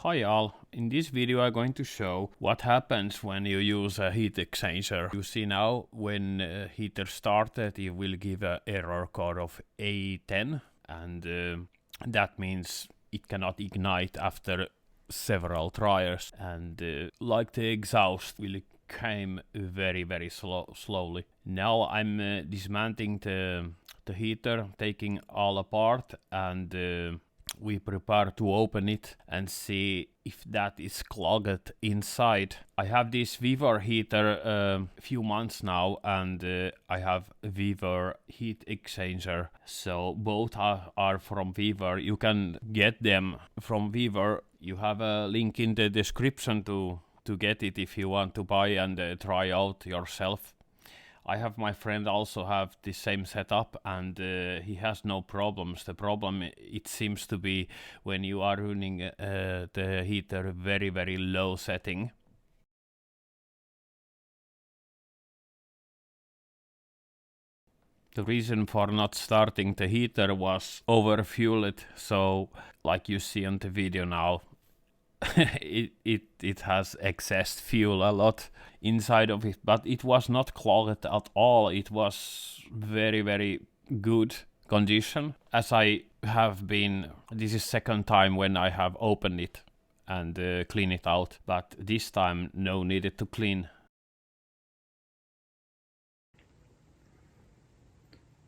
Hi all, in this video I'm going to show what happens when you use a heat exchanger. You see now when heater started it will give an error code of A10 and that means it cannot ignite after several tries and like the exhaust will came very slowly. Now I'm dismantling the heater, taking all apart and we prepare to open it and see if that is clogged inside. I have this VEVOR heater a few months now and I have VEVOR Heat exchanger. So both are from VEVOR. You can get them from VEVOR. You have a link in the description to get it if you want to buy and try out yourself. I have my friend also have the same setup and he has no problems. The problem it seems to be when you are running the heater very low setting. The reason for not starting the heater was overfueled, so like you see on the video now, it has excess fuel a lot inside of it, but it was not clogged at all. It was very good condition. As I have been, this is second time when I have opened it and clean it out, but this time no needed to clean.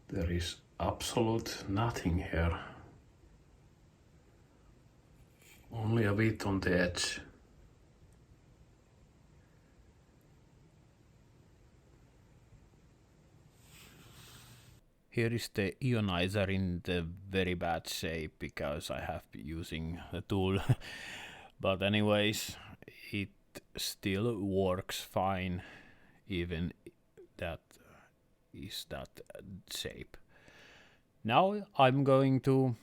There is absolute nothing here. Only a bit on the edge. Here is the ionizer in the very bad shape because I have been using a tool. But anyways, it still works fine even that is that shape. Now I'm going to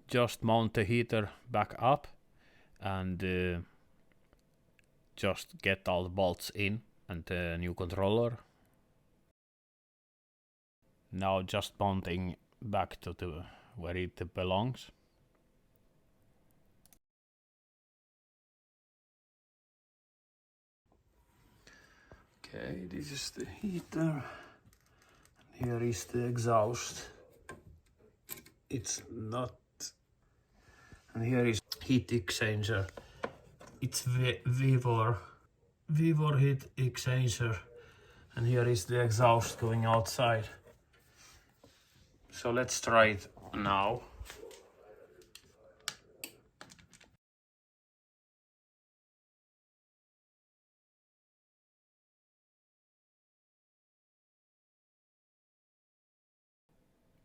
just mount the heater back up and just get all the bolts in and the new controller. Now just mounting back to where it belongs. Okay, this is the heater. Here is the exhaust. It's not. And here is heat exchanger. It's VEVOR Heat exchanger. And here is the exhaust going outside. So let's try it now.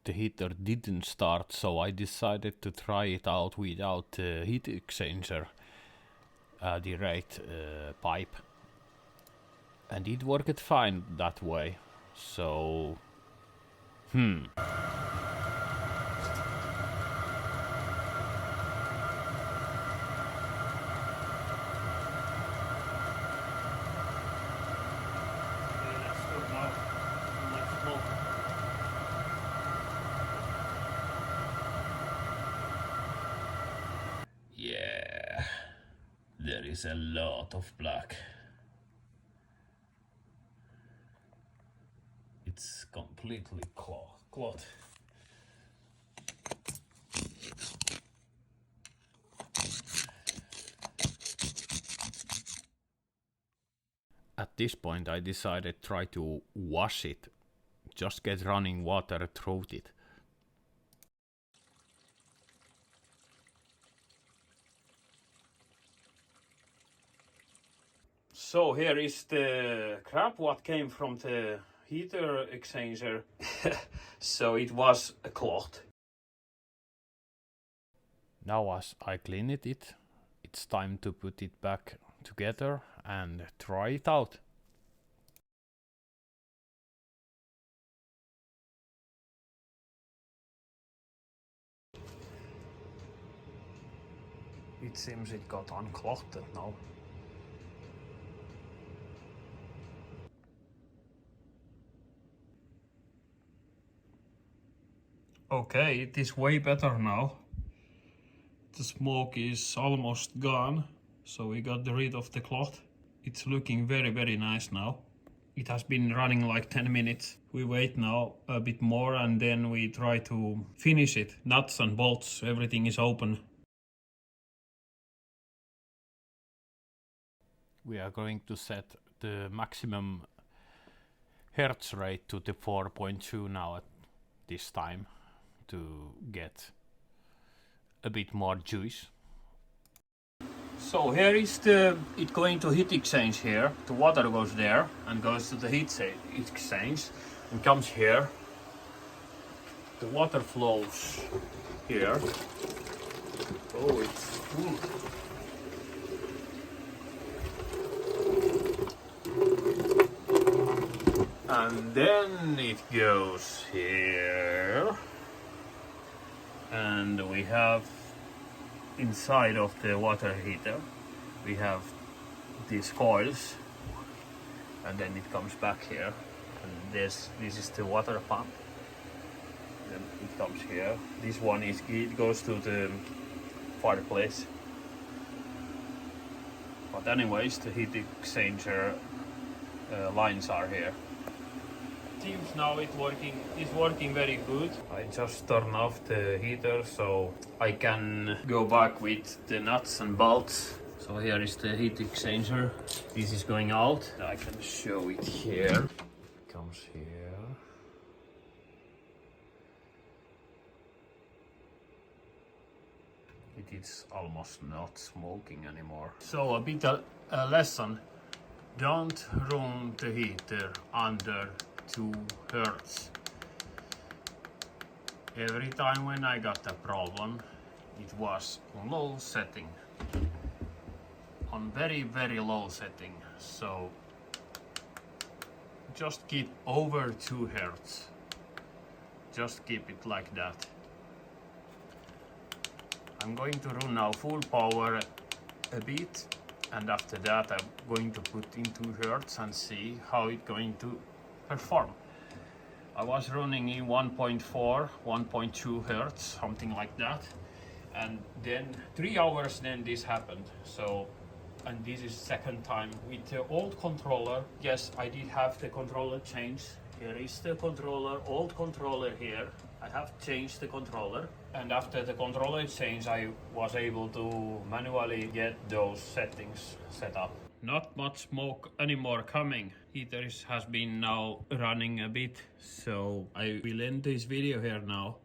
The heater didn't start, so I decided to try it out without the heat exchanger, the right pipe. And it worked fine that way. So, yeah, there is a lot of black. It's completely clogged. At this point I decided to try to wash it. Just get running water through it. So here is the crap what came from the heater exchanger. So it was clogged. Now as I cleaned it, it's time to put it back together and try it out. It seems it got unclogged now. Okay, it is way better now. The smoke is almost gone, so we got rid of the cloth. It's looking very, very nice now. It has been running like 10 minutes. We wait now a bit more and then we try to finish it. Nuts and bolts, everything is open. We are going to set the maximum hertz rate to the 4.2 now at this time to get a bit more juice. So here is it going to heat exchange here. The water goes there and goes to the heat exchange and comes here. The water flows here. Oh, it's full. And then it goes here. And we have inside of the water heater we have these coils, and then it comes back here, and this is the water pump. Then it comes here. This one it goes to the fireplace. But anyways, the heat exchanger lines are here. Seems now it's working very good. I just turn off the heater so I can go back with the nuts and bolts. So here is the heat exchanger. This is going out. I can show it here. It comes here. It is almost not smoking anymore. So a bit a lesson. Don't run the heater under 2 hertz. Every time when I got a problem, it was on low setting, on very, very low setting. So just keep over 2 hertz. Just keep it like that. I'm going to run now full power a bit, and after that I'm going to put in 2 hertz and see how it's going to perform. I was running in 1.4, 1.2 hertz, something like that, and then 3 hours then this happened. So, and this is second time with the old controller. Yes, I did have the controller changed. Here is the controller, old controller here. I have changed the controller, and after the controller change I was able to manually get those settings set up. Not much smoke anymore coming. Heater has been now running a bit, so I will end this video here now.